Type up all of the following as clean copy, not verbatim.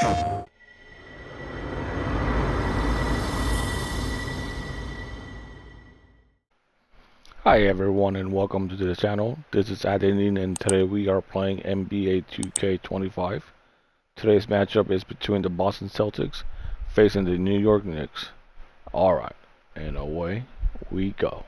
Hi everyone and welcome to the channel. This is Adeline and today we are playing NBA 2K25. Today's matchup is between the Boston Celtics facing the New York Knicks. Alright, and away we go.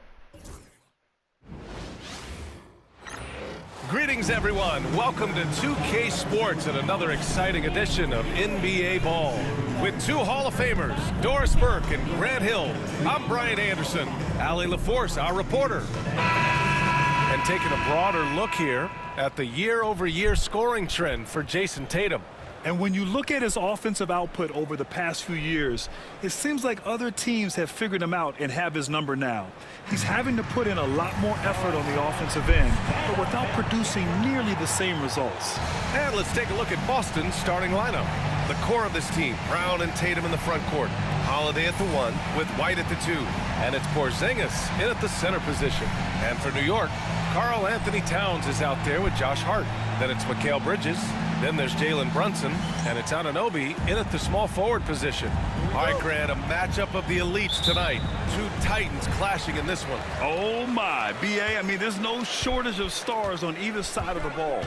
Greetings everyone, welcome to 2K Sports and another exciting edition of NBA Ball. With two Hall of Famers, Doris Burke and Grant Hill, I'm Brian Anderson, Allie LaForce, our reporter. And taking a broader look here at the year-over-year scoring trend for Jason Tatum. And when you look at his offensive output over the past few years, it seems like other teams have figured him out and have his number now. He's having to put in a lot more effort on the offensive end, but without producing nearly the same results. And let's take a look at Boston's starting lineup. The core of this team, Brown and Tatum in the front court. Holiday at the 1 with White at the 2. And it's Porzingis in at the center position. And for New York, Karl Anthony Towns is out there with Josh Hart. Then it's Mikal Bridges. Then there's Jalen Brunson, and it's Anunoby in at the small forward position. All right, Grant, a matchup of the elites tonight. Two Titans clashing in this one. Oh, my. B.A., I mean, there's no shortage of stars on either side of the ball.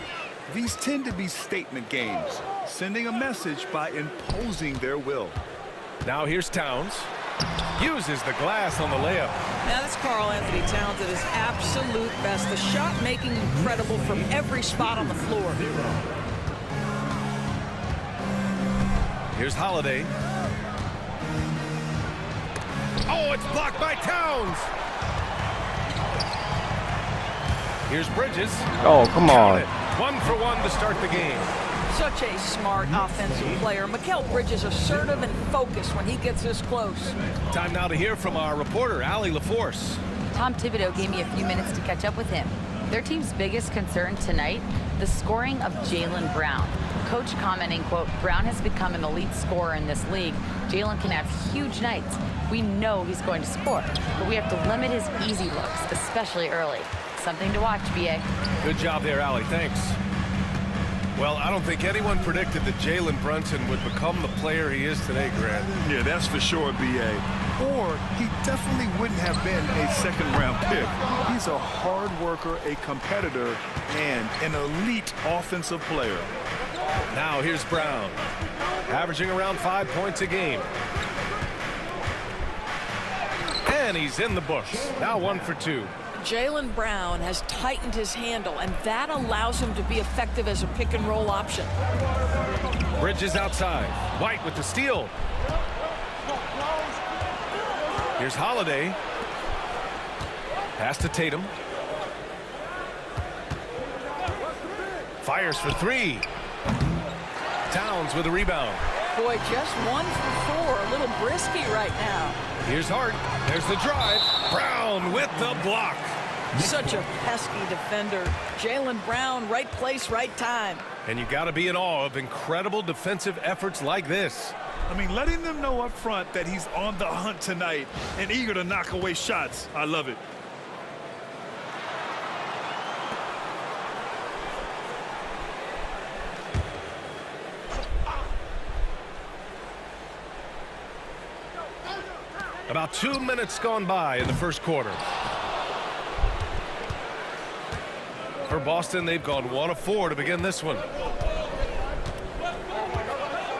These tend to be statement games, sending a message by imposing their will. Now here's Towns. Uses the glass on the layup. Now that's Karl Anthony Towns at his absolute best. The shot making incredible from every spot on the floor. Here's Holiday. Oh, it's blocked by Towns. Here's Bridges. Oh, come on. 1 for 1 to start the game. Such a smart offensive player. Mikal Bridges assertive and focused when he gets this close. Time now to hear from our reporter, Allie LaForce. Tom Thibodeau gave me a few minutes to catch up with him. Their team's biggest concern tonight, the scoring of Jaylen Brown. Coach commenting, quote, Brown has become an elite scorer in this league. Jaylen can have huge nights. We know he's going to score, but we have to limit his easy looks, especially early. Something to watch, B.A. Good job there, Allie. Thanks. Well, I don't think anyone predicted that Jalen Brunson would become the player he is today, Grant. Yeah, that's for sure, B.A. Or he definitely wouldn't have been a second-round pick. He's a hard worker, a competitor, and an elite offensive player. Now here's Brown, averaging around 5 points a game. And he's in the books. Now 1 for 2. Jaylen Brown has tightened his handle, and that allows him to be effective as a pick-and-roll option. Bridges outside. White with the steal. Here's Holiday. Pass to Tatum. Fires for 3. Towns with a rebound. Boy, just 1 for 4. A little brisky right now. Here's Hart. There's the drive. Brown with the block. Such a pesky defender. Jaylen Brown, right place, right time. And you got to be in awe of incredible defensive efforts like this. I mean, letting them know up front that he's on the hunt tonight and eager to knock away shots. I love it. About 2 minutes gone by in the first quarter. For Boston, they've gone 1 of 4 to begin this one.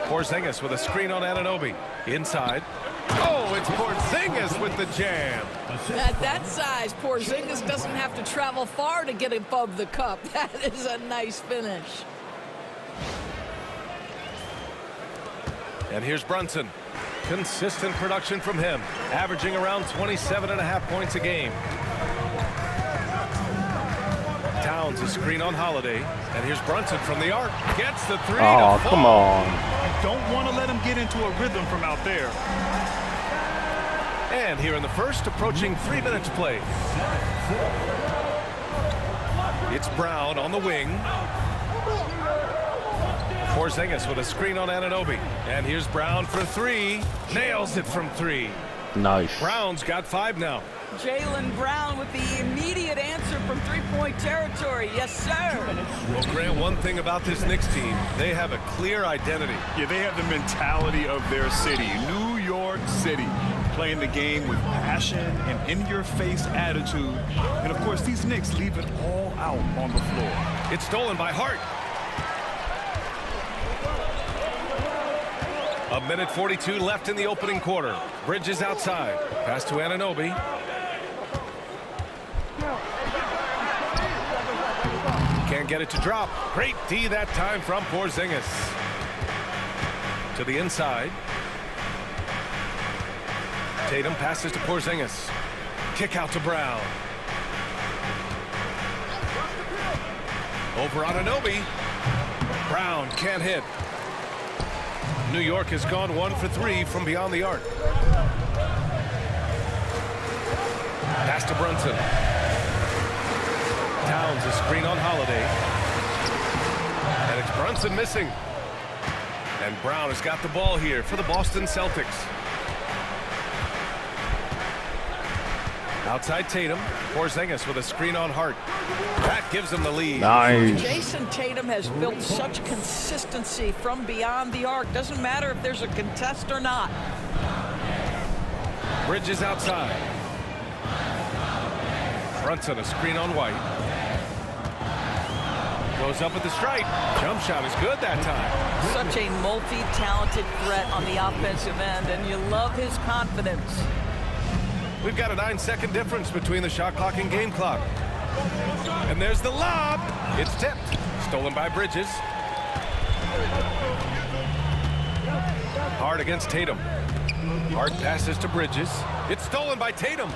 Porzingis with a screen on Anunoby. Inside. Oh, it's Porzingis with the jam. At that size, Porzingis doesn't have to travel far to get above the cup. That is a nice finish. And here's Brunson. Consistent production from him, averaging around 27.5 points a game. Towns a screen on Holiday, and here's Brunson from the arc. Gets the 3. Oh, come on. Don't want to let him get into a rhythm from out there. And here in the first, approaching 3 minutes played. It's Brown on the wing. Porzingis with a screen on Anunoby. And here's Brown for 3. Nails it from 3. Nice. Brown's got 5 now. Jaylen Brown with the immediate answer from three-point territory. Yes, sir. Well, Grant, one thing about this Knicks team, they have a clear identity. Yeah, they have the mentality of their city, New York City, playing the game with passion and in-your-face attitude. And, of course, these Knicks leave it all out on the floor. It's stolen by Hart. A minute 42 left in the opening quarter. Bridges outside. Pass to Anunoby. Can't get it to drop. Great D that time from Porzingis. To the inside. Tatum passes to Porzingis. Kick out to Brown. Over Anunoby. Brown can't hit. New York has gone 1 for 3 from beyond the arc. Pass to Brunson. Towns a screen on Holiday. And it's Brunson missing. And Brown has got the ball here for the Boston Celtics. Outside Tatum. Porzingis with a screen on Hart. That gives him the lead. Nice. Jason Tatum has built such consistency from beyond the arc. Doesn't matter if there's a contest or not. Bridges outside. Brunson a screen on White. Goes up with the strike. Jump shot is good that time. Such a multi-talented threat on the offensive end, and you love his confidence. We've got a 9-second difference between the shot clock and game clock. And there's the lob. It's tipped. Stolen by Bridges. Hart against Tatum. Hart passes to Bridges. It's stolen by Tatum.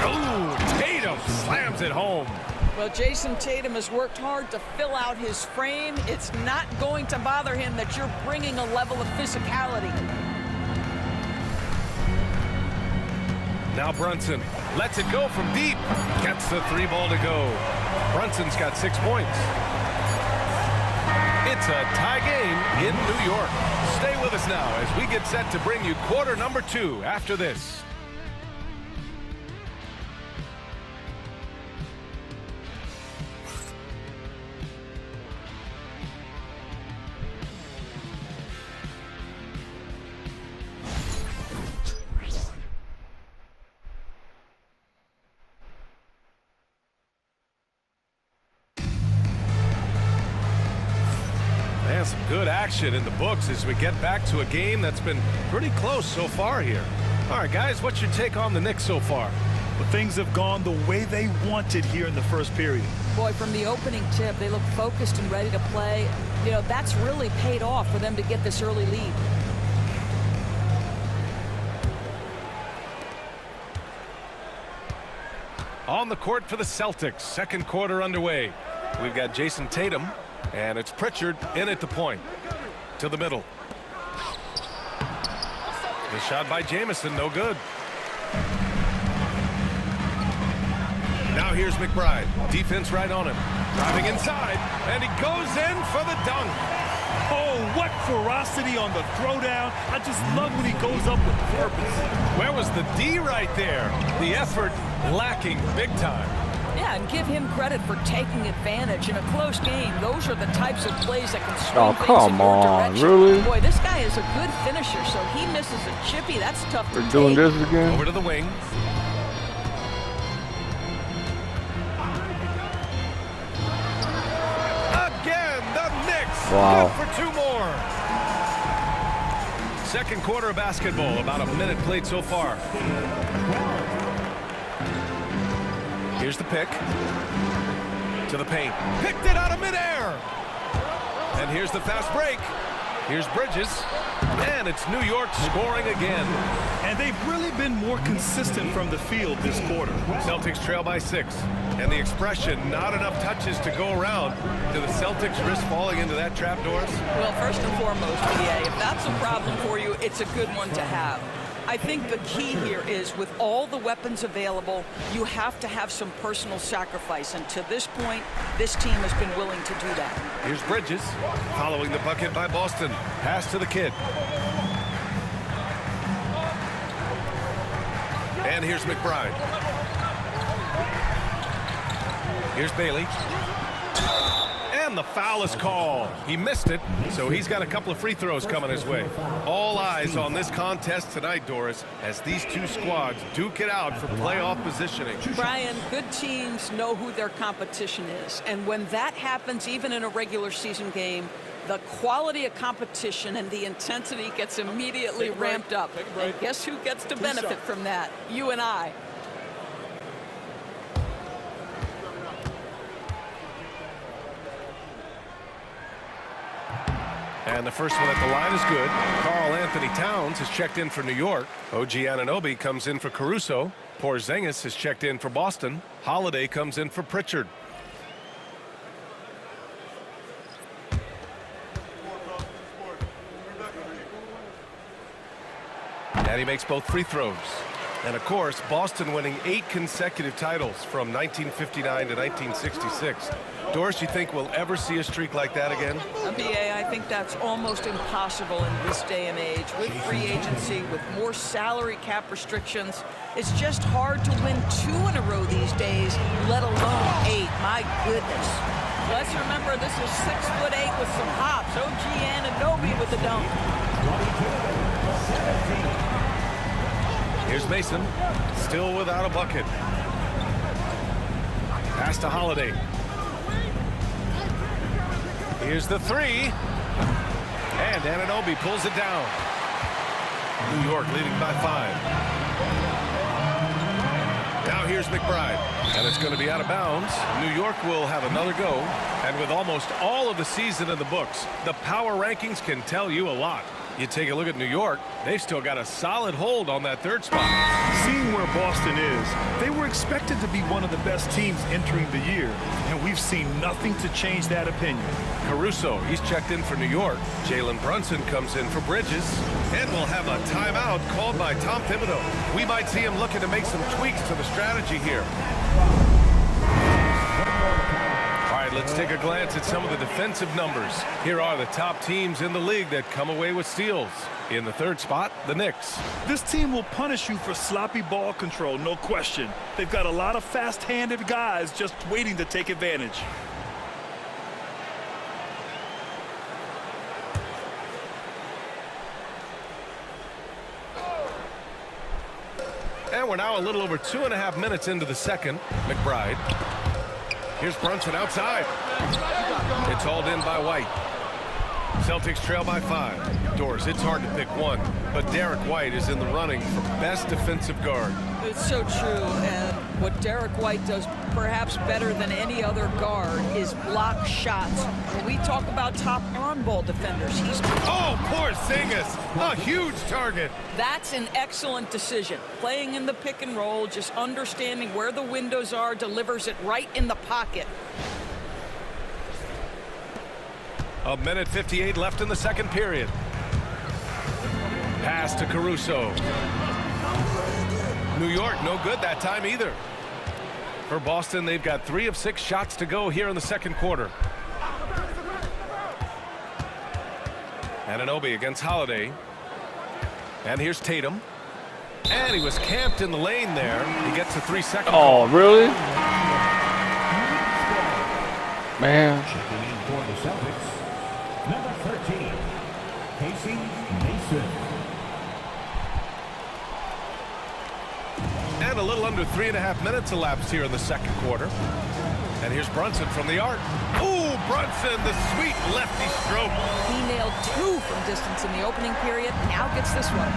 Oh, Tatum slams it home. Well, Jason Tatum has worked hard to fill out his frame. It's not going to bother him that you're bringing a level of physicality. Now Brunson lets it go from deep. Gets the 3-ball to go. Brunson's got 6 points. It's a tie game in New York. Stay with us now as we get set to bring you quarter number 2 after this. Some good action in the books as we get back to a game that's been pretty close so far here. All right, guys, what's your take on the Knicks so far? But things have gone the way they wanted here in the first period. Boy, from the opening tip, they look focused and ready to play. You know, that's really paid off for them to get this early lead. On the court for the Celtics, second quarter underway. We've got Jason Tatum. And it's Pritchard in at the point. To the middle. The shot by Jamison, no good. Now here's McBride. Defense right on him. Driving inside. And he goes in for the dunk. Oh, what ferocity on the throwdown. I just love when he goes up with purpose. Where was the D right there? The effort lacking big time. Yeah, and give him credit for taking advantage in a close game. Those are the types of plays that can swing things in your direction. Really? Boy, this guy is a good finisher, so he misses a chippy. That's tough to take. We're doing this again? Over to the wing. Again, the Knicks. Wow. Good for 2 more. Second quarter of basketball. About a minute played so far. Here's the pick. To the paint. Picked it out of midair. And here's the fast break. Here's Bridges. And it's New York scoring again. And they've really been more consistent from the field this quarter. Celtics trail by 6. And the expression, not enough touches to go around. Do the Celtics risk falling into that trap, Doris? Well, first and foremost, PA, if that's a problem for you, it's a good one to have. I think the key here is with all the weapons available, you have to have some personal sacrifice. And to this point, this team has been willing to do that. Here's Bridges following the bucket by Boston. Pass to the kid. And here's McBride. Here's Bailey. And the foul is called. He missed it, so he's got a couple of free throws coming his way. All eyes on this contest tonight, Doris, as these two squads duke it out for playoff positioning. Brian, good teams know who their competition is. And when that happens, even in a regular season game, the quality of competition and the intensity gets immediately ramped up. And guess who gets to benefit from that? You and I. And the first one at the line is good. Karl Anthony Towns has checked in for New York. OG Anunoby comes in for Caruso. Porzingis has checked in for Boston. Holiday comes in for Pritchard. And he makes both free throws. And of course, Boston winning 8 consecutive titles from 1959 to 1966. Doris, you think we'll ever see a streak like that again? BA, I think that's almost impossible in this day and age. With free agency, with more salary cap restrictions, it's just hard to win 2 in a row these days, let alone 8. My goodness. Let's remember this is 6'8" with some hops. OG Anunoby with the dunk. Here's Mason, still without a bucket. Pass to Holiday. Here's the 3. And Anunoby pulls it down. New York leading by 5. Now here's McBride. And it's going to be out of bounds. New York will have another go. And with almost all of the season in the books, the power rankings can tell you a lot. You take a look at New York, they've still got a solid hold on that 3rd spot. Seeing where Boston is, they were expected to be one of the best teams entering the year, and we've seen nothing to change that opinion. Caruso, he's checked in for New York. Jalen Brunson comes in for Bridges. And we'll have a timeout called by Tom Thibodeau. We might see him looking to make some tweaks to the strategy here. Let's take a glance at some of the defensive numbers. Here are the top teams in the league that come away with steals. In the 3rd spot, the Knicks. This team will punish you for sloppy ball control, no question. They've got a lot of fast-handed guys just waiting to take advantage. And we're now a little over 2.5 minutes into the second. McBride. Here's Brunson outside. It's hauled in by White. Celtics trail by 5. Doris, it's hard to pick one, but Derek White is in the running for best defensive guard. It's so true, and what Derek White does perhaps better than any other guard is block shots. When we talk about top on-ball defenders, he's... Oh, Porzingis, a huge target. That's an excellent decision. Playing in the pick and roll, just understanding where the windows are, delivers it right in the pocket. 1:58 left in the second period. Pass to Caruso. New York, no good that time either. For Boston, they've got 3 of 6 shots to go here in the second quarter. Anunoby against Holiday. And here's Tatum. And he was camped in the lane there. He gets a 3-second. Oh, really? Man. Checking in for the Celtics, number 13, Casey Mason. And a little under 3.5 minutes elapsed here in the second quarter. And here's Brunson from the arc. Ooh, Brunson, the sweet lefty stroke. He nailed 2 from distance in the opening period. Now gets this one.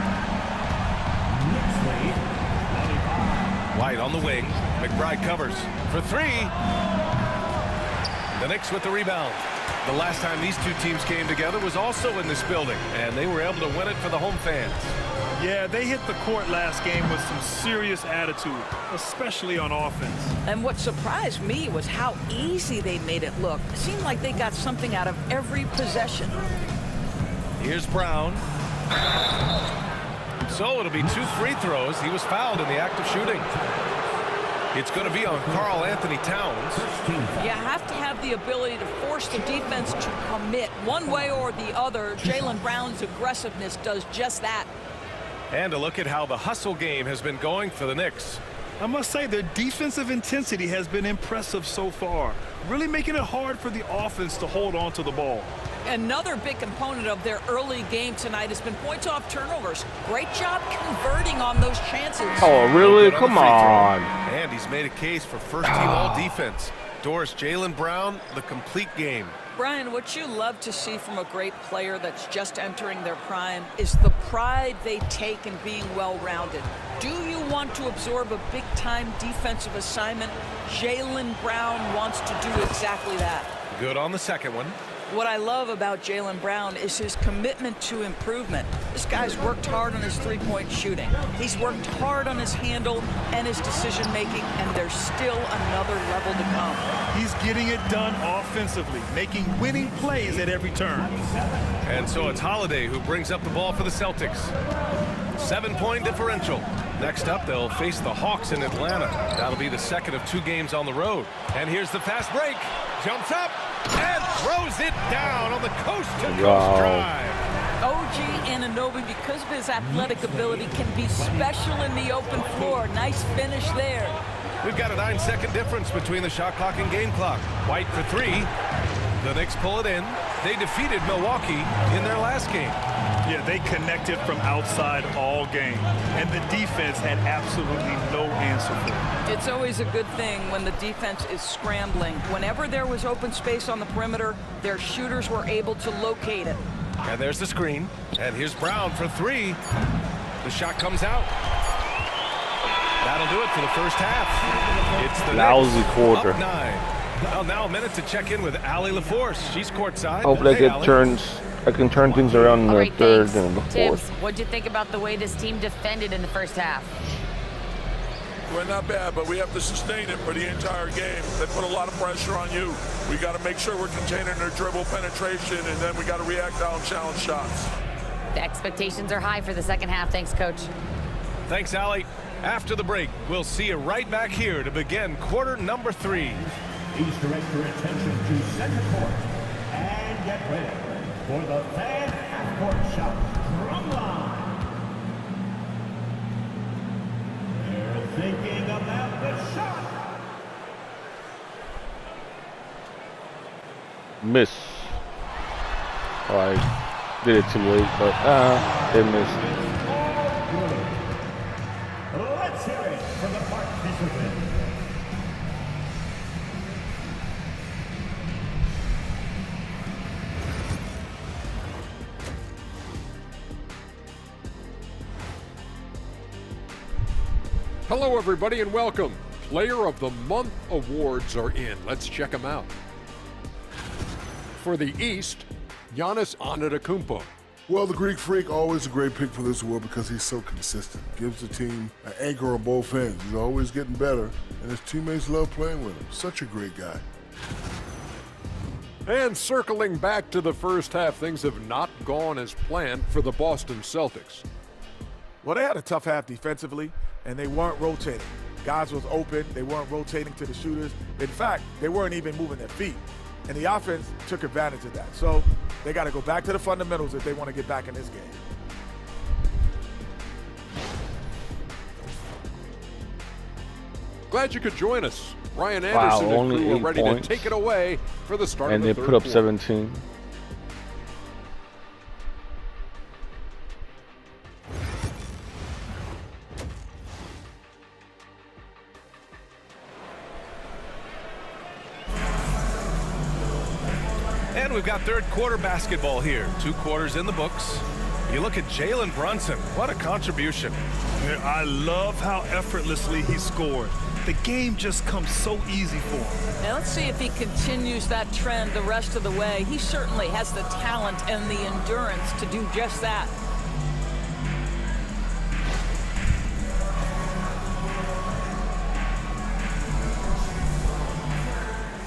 White on the wing. McBride covers for 3. The Knicks with the rebound. The last time these two teams came together was also in this building, and they were able to win it for the home fans. Yeah, they hit the court last game with some serious attitude, especially on offense. And what surprised me was how easy they made it look. It seemed like they got something out of every possession. Here's Brown. So it'll be 2 free throws. He was fouled in the act of shooting. It's going to be on Karl Anthony Towns. You have to have the ability to force the defense to commit one way or the other. Jaylen Brown's aggressiveness does just that. And a look at how the hustle game has been going for the Knicks. I must say their defensive intensity has been impressive so far, really making it hard for the offense to hold on to the ball. Another big component of their early game tonight has been points off turnovers. Great job converting on those chances. Oh, really? Good Come the free throw. on. And he's made a case for first-team all-defense. Doris, Jaylen Brown, the complete game. Brian, what you love to see from a great player that's just entering their prime is the pride they take in being well-rounded. Do you want to absorb a big-time defensive assignment? Jaylen Brown wants to do exactly that. Good on the second one. What I love about Jaylen Brown is his commitment to improvement. This guy's worked hard on his three-point shooting. He's worked hard on his handle and his decision-making, and there's still another level to come. He's getting it done offensively, making winning plays at every turn. And so it's Holiday who brings up the ball for the Celtics. 7-point differential. Next up, they'll face the Hawks in Atlanta. That'll be the second of 2 games on the road. And here's the fast break. Jumps up and throws it down on the coast-to-coast drive. OG Anunoby, because of his athletic ability, can be special in the open floor. Nice finish there. We've got a 9-second difference between the shot clock and game clock. White for 3. The Knicks pull it in. They defeated Milwaukee in their last game. Yeah, they connected from outside all game, and the defense had absolutely no answer for it. It's always a good thing when the defense is scrambling. Whenever there was open space on the perimeter, their shooters were able to locate it. And there's the screen. And here's Brown for 3. The shot comes out. That'll do it for the first half. It's the Lousy Knicks quarter. up 9. Well, now a minute to check in with Allie LaForce. She's courtside. I hope that Hey, it Allie. turns. I can turn things around in All the right, third thanks. and the Tibbs, fourth. what'd you think about the way this team defended in the first half? We're not bad, but we have to sustain it for the entire game. They put a lot of pressure on you. We got to make sure we're containing their dribble penetration, and then we got to react down challenge shots. The expectations are high for the second half. Thanks, Coach. Thanks, Allie. After the break, we'll see you right back here to begin quarter number 3. Please direct your attention to center court and get ready for the fan half-court shot drum line. They're thinking about the shot. Miss. Oh, I did it too late, but it missed. Let's hear it for the participants. Hello, everybody, and welcome. Player of the Month awards are in. Let's check them out. For the East, Giannis Antetokounmpo. Well, the Greek Freak, always a great pick for this award because he's so consistent. Gives the team an anchor on both ends. He's always getting better, and his teammates love playing with him. Such a great guy. And circling back to the first half, things have not gone as planned for the Boston Celtics. Well, they had a tough half defensively, and they weren't rotating. Guys was open. They weren't rotating to the shooters. In fact, they weren't even moving their feet. And the offense took advantage of that. So they got to go back to the fundamentals if they want to get back in this game. Glad you could join us. Ryan Wow, Anderson and only crew are 8 ready points. to take it away for the start And of the they third put up quarter. 17. And we've got third quarter basketball here. 2 quarters in the books. You look at Jalen Brunson. What a contribution. Yeah, I love how effortlessly he scored. The game just comes so easy for him. Now let's see if he continues that trend the rest of the way. He certainly has the talent and the endurance to do just that.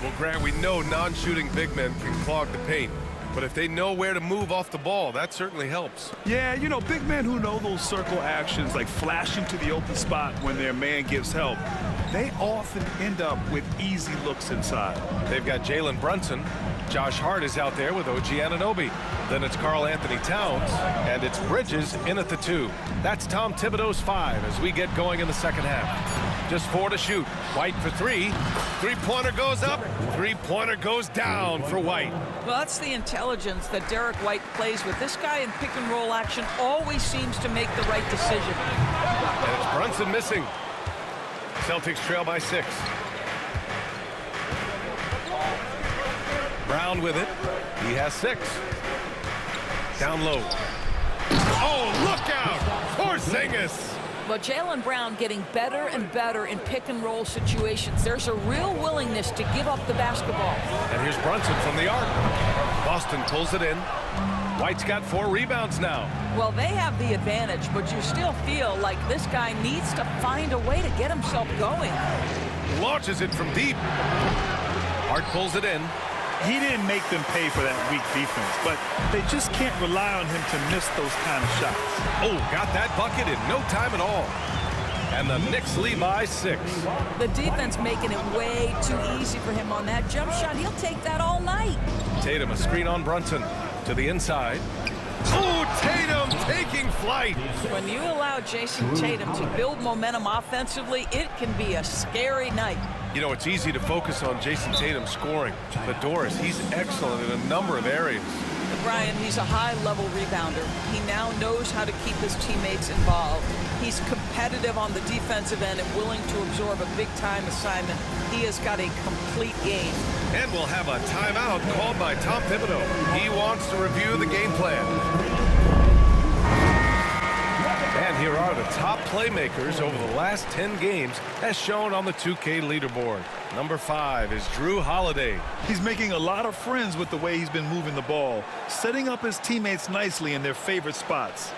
Well, Grant, we know non-shooting big men can clog the paint. But if they know where to move off the ball, that certainly helps. Yeah, you know, big men who know those circle actions, like flashing to the open spot when their man gives help, they often end up with easy looks inside. They've got Jalen Brunson. Josh Hart is out there with OG Anunoby. Then it's Karl Anthony Towns, and it's Bridges in at the 2. That's Tom Thibodeau's 5 as we get going in the second half. Just 4 to shoot. White for 3. Three-pointer goes up. Three-pointer goes down for White. Well, that's the intelligence that Derek White plays with. This guy in pick-and-roll action always seems to make the right decision. And it's Brunson missing. Celtics trail by 6. Brown with it. He has 6. Down low. Oh, look out! Porzingis! But Jaylen Brown getting better and better in pick-and-roll situations. There's a real willingness to give up the basketball. And here's Brunson from the arc. Boston pulls it in. White's got 4 rebounds now. Well, they have the advantage, but you still feel like this guy needs to find a way to get himself going. Launches it from deep. Hart pulls it in. He didn't make them pay for that weak defense, but they just can't rely on him to miss those kind of shots. Oh, got that bucket in no time at all. And the Knicks lead by 6. The defense making it way too easy for him on that jump shot. He'll take that all night. Tatum, a screen on Brunson. To the inside. Oh, Tatum taking flight. When you allow Jason Tatum to build momentum offensively, it can be a scary night. You know, it's easy to focus on Jason Tatum scoring. But Doris, he's excellent in a number of areas. Brian, he's a high-level rebounder. He now knows how to keep his teammates involved. He's competitive on the defensive end and willing to absorb a big-time assignment. He has got a complete game. And we'll have a timeout called by Tom Thibodeau. He wants to review the game plan. And here are the top playmakers over the last 10 games as shown on the 2K leaderboard. Number 5 is Drew Holiday. He's making a lot of friends with the way he's been moving the ball, setting up his teammates nicely in their favorite spots.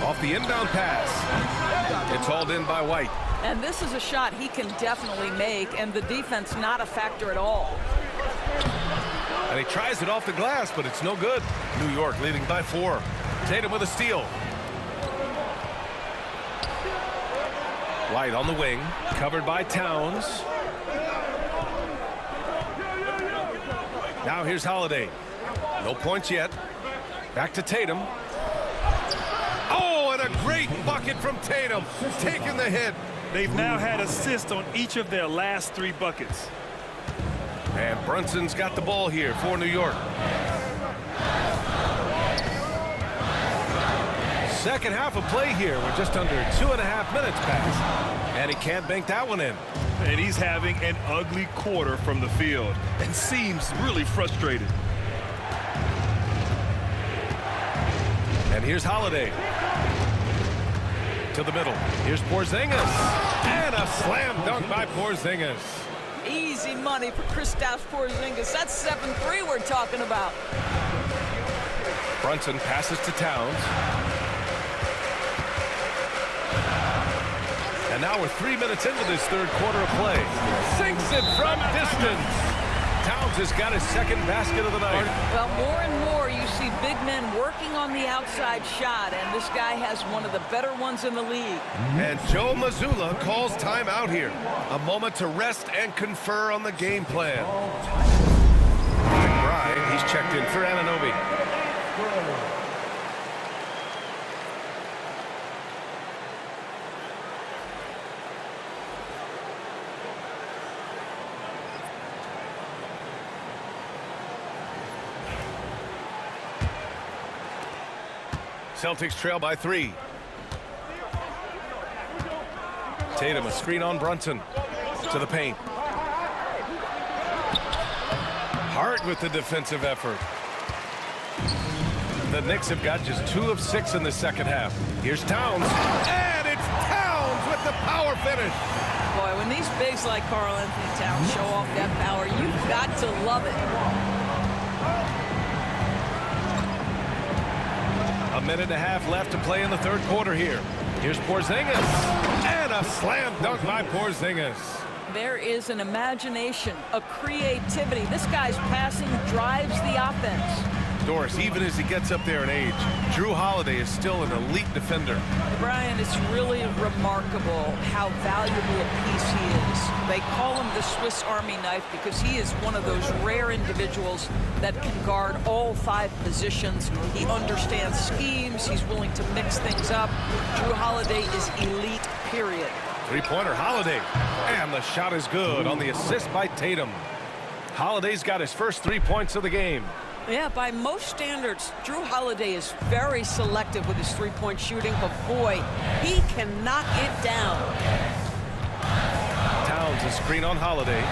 Off the inbound pass. It's hauled in by White. And this is a shot he can definitely make, and the defense not a factor at all. And he tries it off the glass, but it's no good. New York leading by 4. Tatum with a steal. White on the wing, covered by Towns. Now here's Holiday. No points yet. Back to Tatum. Oh, and a great bucket from Tatum, taking the hit. They've now had assists on each of their last 3 buckets. And Brunson's got the ball here for New York. Second half of play here with just under 2.5 minutes passed. And he can't bank that one in. And he's having an ugly quarter from the field and seems really frustrated. And here's Holiday. To the middle. Here's Porzingis. And a slam dunk by Porzingis. Easy money for Kristaps Porzingis. That's 7-3 we're talking about. Brunson passes to Towns. And now we're 3 minutes into this third quarter of play. Sinks it from distance. Towns has got his second basket of the night. Well, more and more you see big men working on the outside shot, and this guy has one of the better ones in the league. And Joe Mazzulla calls timeout here. A moment to rest and confer on the game plan. McBride, he's checked in for Anunoby. Celtics trail by 3. Tatum, a screen on Brunson. To the paint. Hart with the defensive effort. The Knicks have got just 2 of 6 in the second half. Here's Towns. And it's Towns with the power finish. Boy, when these bigs like Karl Anthony Towns show off that power, you've got to love it. A minute and a half left to play in the third quarter here. Here's Porzingis. And a slam dunk by Porzingis. There is an imagination, a creativity. This guy's passing drives the offense. Doris, even as he gets up there in age, Drew Holiday is still an elite defender. Brian, it's really remarkable how valuable a piece he is. They call him the Swiss Army knife because he is one of those rare individuals that can guard all 5 positions. He understands schemes. He's willing to mix things up. Drew Holiday is elite, period. Three-pointer, Holiday. And the shot is good on the assist by Tatum. Holiday's got his first 3 points of the game. Yeah, by most standards, Drew Holiday is very selective with his three-point shooting, but boy, he can knock it down. Towns a screen on Holiday.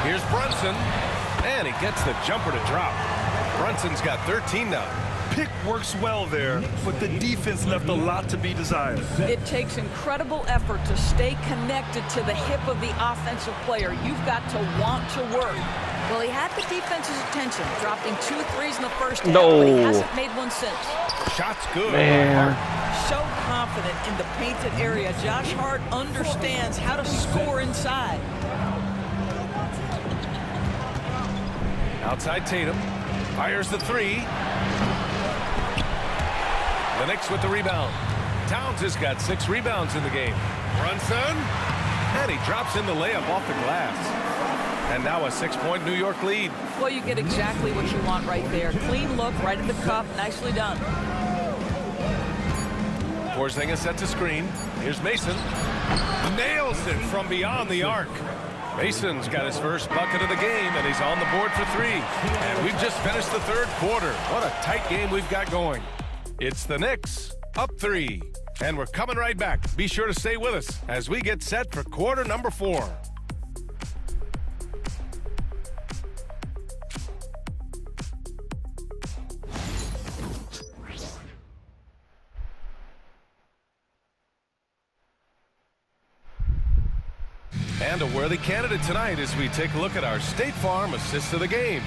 Here's Brunson, and he gets the jumper to drop. Brunson's got 13 now. Pick works well there, but the defense left a lot to be desired. It takes incredible effort to stay connected to the hip of the offensive player. You've got to want to work. Well, he had the defense's attention, dropping 2 threes in the first half, but he hasn't made one since. Shot's good. Man. So confident in the painted area. Josh Hart understands how to score inside. Outside Tatum. Fires the 3. The Knicks with the rebound. Towns has got 6 rebounds in the game. Brunson. And he drops in the layup off the glass. And now a 6-point New York lead. Well, you get exactly what you want right there. Clean look, right at the cup. Nicely done. Porzingis sets a screen. Here's Mason. Nails it from beyond the arc. Mason's got his first bucket of the game, and he's on the board for 3. And we've just finished the 3rd quarter. What a tight game we've got going. It's the Knicks, up 3. And we're coming right back. Be sure to stay with us as we get set for quarter number 4. And a worthy candidate tonight as we take a look at our State Farm assist of the game.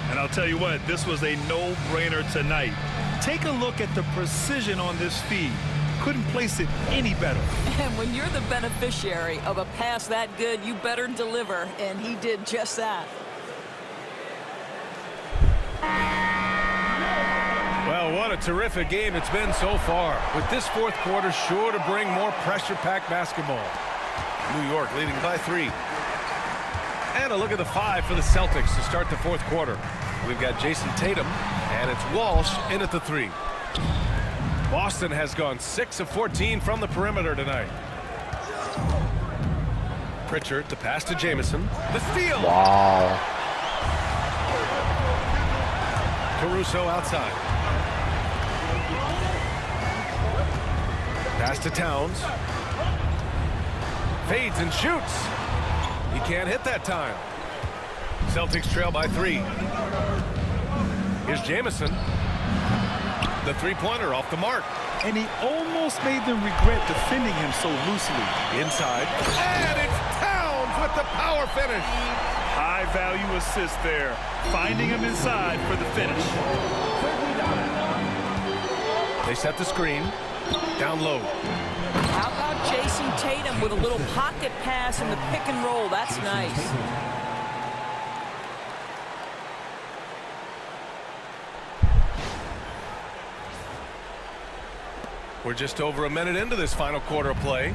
And I'll tell you what, this was a no-brainer tonight. Take a look at the precision on this feed. Couldn't place it any better. And when you're the beneficiary of a pass that good, you better deliver, and he did just that. Well, what a terrific game it's been so far, with this 4th quarter sure to bring more pressure-packed basketball. New York leading by 3. And a look at the 5 for the Celtics to start the 4th quarter. We've got Jason Tatum, and it's Walsh in at the 3. Boston has gone 6 of 14 from the perimeter tonight. Pritchard to pass to Jamison. The steal. Wow. Caruso outside. Pass to Towns. Fades and shoots. He can't hit that time. Celtics trail by 3. Here's Jamison. The 3-pointer off the mark. And he almost made them regret defending him so loosely. Inside. And it's Towns with the power finish. High-value assist there. Finding him inside for the finish. They set the screen. Down low. How about Jason Tatum with a little pocket pass in the pick and roll? That's nice. We're just over a minute into this final quarter of play.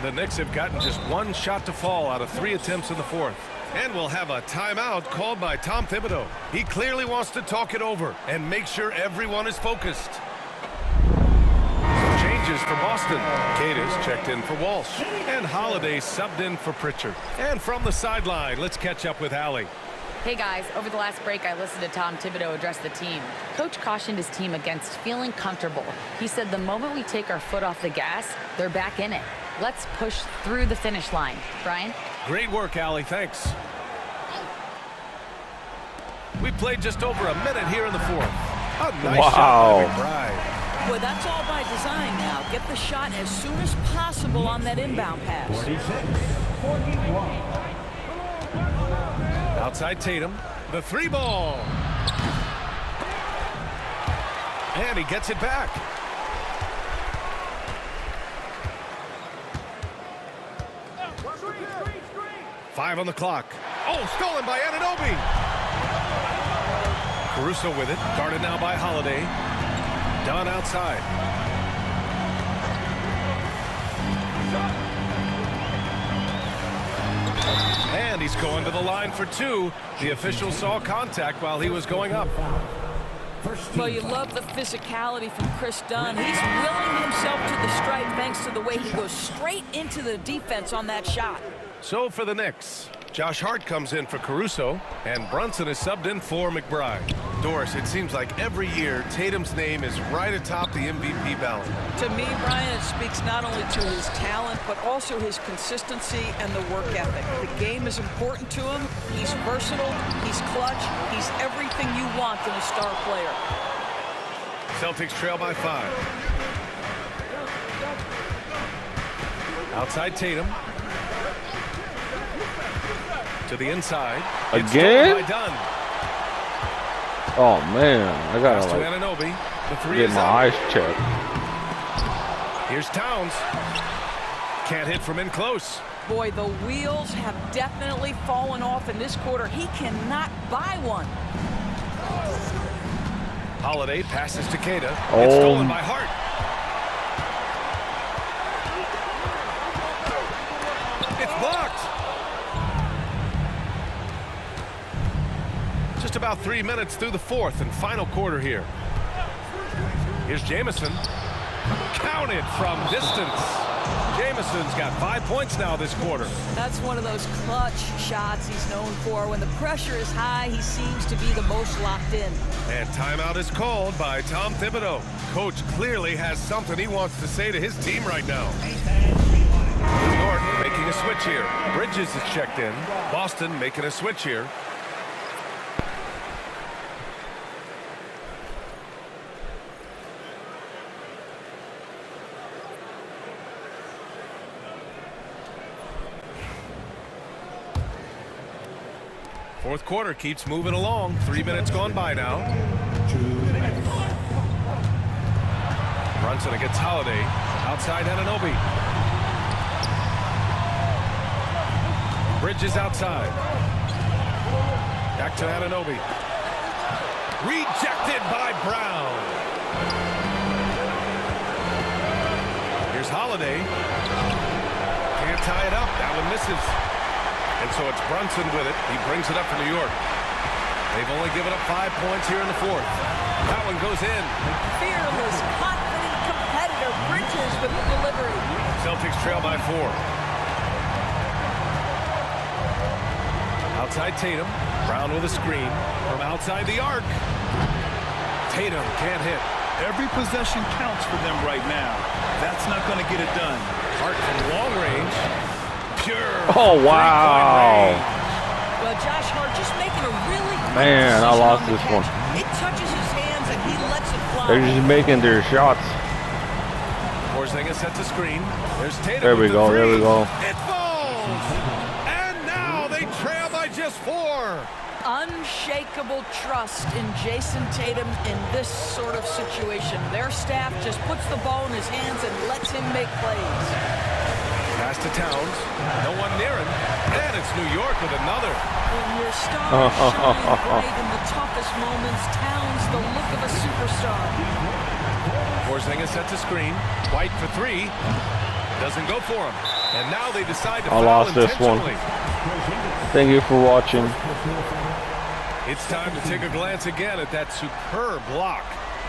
The Knicks have gotten just 1 shot to fall out of 3 attempts in the 4th. And we'll have a timeout called by Tom Thibodeau. He clearly wants to talk it over and make sure everyone is focused. Some changes for Boston. Cadiz checked in for Walsh. And Holiday subbed in for Pritchard. And from the sideline, let's catch up with Allie. Hey guys, over the last break, I listened to Tom Thibodeau address the team. Coach cautioned his team against feeling comfortable. He said the moment we take our foot off the gas, they're back in it. Let's push through the finish line. Brian? Great work, Allie. Thanks. We played just over a minute here in the 4th. A nice shot by McBride. Well, that's all by design now. Get the shot as soon as possible on that inbound pass. 46-41. Outside Tatum, the 3-ball. And he gets it back. Five on the clock. Oh, stolen by Anunoby. Caruso with it, guarded now by Holiday. Dunn outside. And he's going to the line for two. The official saw contact while he was going up. Well, you love the physicality from Chris Dunn. He's willing himself to the stripe thanks to the way he goes straight into the defense on that shot. So for the Knicks, Josh Hart comes in for Caruso, and Brunson is subbed in for McBride. Doris, it seems like every year Tatum's name is right atop the MVP ballot. To me, Brian, it speaks not only to his talent, but also his consistency and the work ethic. The game is important to him. He's versatile. He's clutch. He's everything you want in a star player. Celtics trail by 5. Outside Tatum. To the inside. Again? By Dunn. Oh man, I gotta Pass to like Anunoby. The three get is my up. eyes checked. Here's Towns. Can't hit from in close. Boy, the wheels have definitely fallen off in this quarter. He cannot buy one. Holiday passes to Keita. Oh. It's stolen by Hart. It's blocked. Just about 3 minutes through the fourth and final quarter here. Here's Jamison. Counted from distance. Jamison's got 5 points now this quarter. That's one of those clutch shots he's known for. When the pressure is high, he seems to be the most locked in. And timeout is called by Tom Thibodeau. Coach clearly has something he wants to say to his team right now. New York making a switch here. Bridges is checked in. Boston making a switch here. Fourth quarter keeps moving along. 3 minutes gone by now. Brunson against Holiday. Outside Anunoby. Bridges outside. Back to Anunoby. Rejected by Brown. Here's Holiday. Can't tie it up. That one misses. And so it's Brunson with it. He brings it up for New York. They've only given up 5 points here in the fourth. That one goes in. Fearless, confident competitor. Bridges with the delivery. Celtics trail by 4. Outside Tatum. Brown with a screen. From outside the arc. Tatum can't hit. Every possession counts for them right now. That's not going to get it done. Hart from long range. Pure. Oh wow. Well, Josh Hart just making a really good Man, I decision lost on the this catch. one. It touches his hands and he lets it fly. They're just making their shots. Porzingis sets a screen. There's Tatum. There we with the go, there we three. go. It falls. And now they trail by just 4. Unshakable trust in Jason Tatum in this sort of situation. Their staff just puts the ball in his hands and lets him make plays. Pass to Towns. No one near him. And it's New York with another. When your star shines bright in the toughest moments, Towns the look of a superstar. Porzingis sets a screen. White for 3. Doesn't go for him. And now they decide to I foul lost this one. intentionally. Thank you for watching. It's time to take a glance again at that superb block.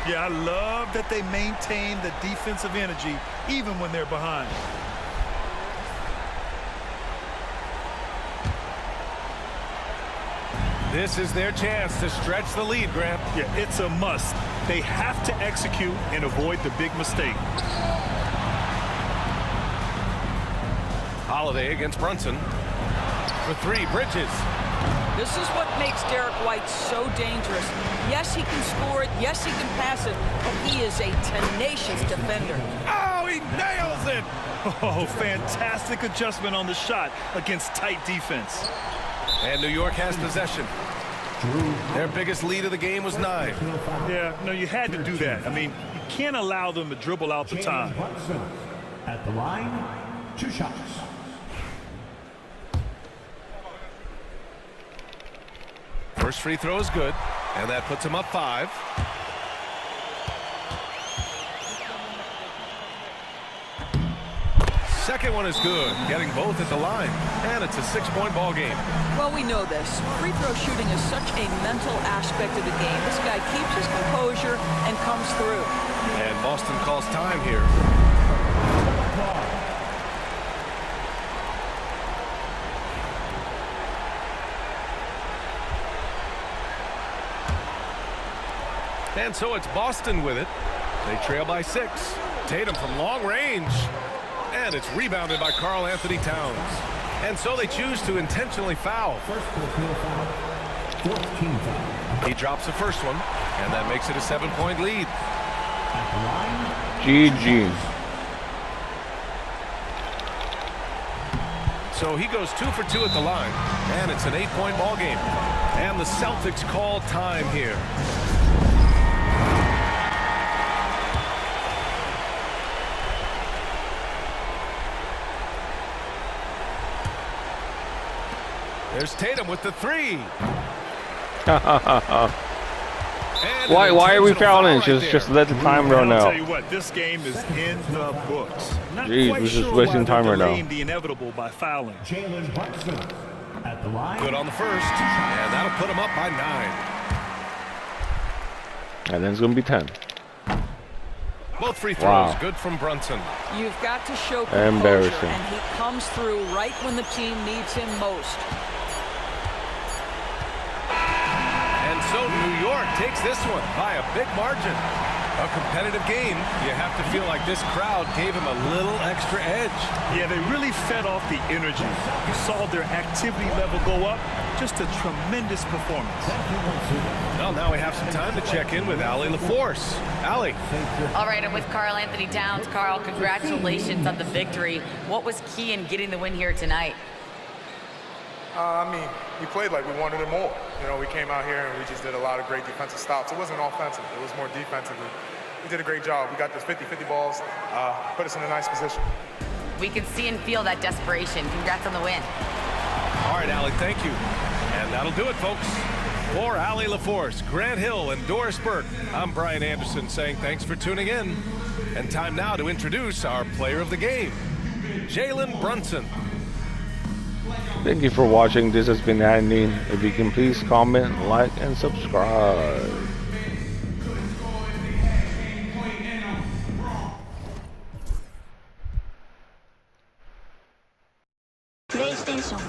Yeah, I love that they maintain the defensive energy even when they're behind. This is their chance to stretch the lead, Grant. Yeah, it's a must. They have to execute and avoid the big mistake. Holiday against Brunson. For 3, Bridges. This is what makes Derek White so dangerous. Yes, he can score it. Yes, he can pass it. But he is a tenacious defender. Oh, he nails it! Oh, fantastic adjustment on the shot against tight defense. And New York has possession. Their biggest lead of the game was 9. Yeah, no, you had to do that. I mean, you can't allow them to dribble out the time. At the line, 2 shots. First free throw is good. And that puts him up 5. Second one is good, getting both at the line. And it's a 6-point ball game. Well, we know this. Free throw shooting is such a mental aspect of the game. This guy keeps his composure and comes through. And Boston calls time here. And so it's Boston with it. They trail by 6. Tatum from long range. And it's rebounded by Karl Anthony Towns. And so they choose to intentionally foul. He drops the first one, and that makes it a 7-point lead. GG. So he goes 2 for 2 at the line, and it's an 8-point ball game. And the Celtics call time here. There's Tatum with the 3. Why are we fouling? Just let the time run I'll out. tell you what, this game is in the books. Not Jeez, quite we're just sure wasting why time they're right now. delaying the inevitable by fouling. Jalen Brunson at the line. Good on the first, and that'll put him up by 9. And then it's going to be 10. Both free throws, Wow. good from Brunson. You've got to show composure, Embarrassing. and he comes through right when the team needs him most. And so New York takes this one by a big margin. A competitive game. You have to feel like this crowd gave him a little extra edge. Yeah, they really fed off the energy. You saw their activity level go up. Just a tremendous performance. Well, now we have some time to check in with Allie LaForce. Allie. All right, I'm with Karl Anthony Towns. Karl, congratulations on the victory. What was key in getting the win here tonight? I mean, we played like we wanted it more. You know, we came out here and we just did a lot of great defensive stops. It wasn't offensive. It was more defensively. We did a great job. We got those 50-50 balls, put us in a nice position. We can see and feel that desperation. Congrats on the win. All right, Allie, thank you. And that'll do it, folks. For Allie LaForce, Grant Hill, and Doris Burke, I'm Brian Anderson saying thanks for tuning in. And time now to introduce our player of the game, Jalen Brunson. Thank you for watching. This has been Andy. If you can please comment, like, and subscribe. PlayStation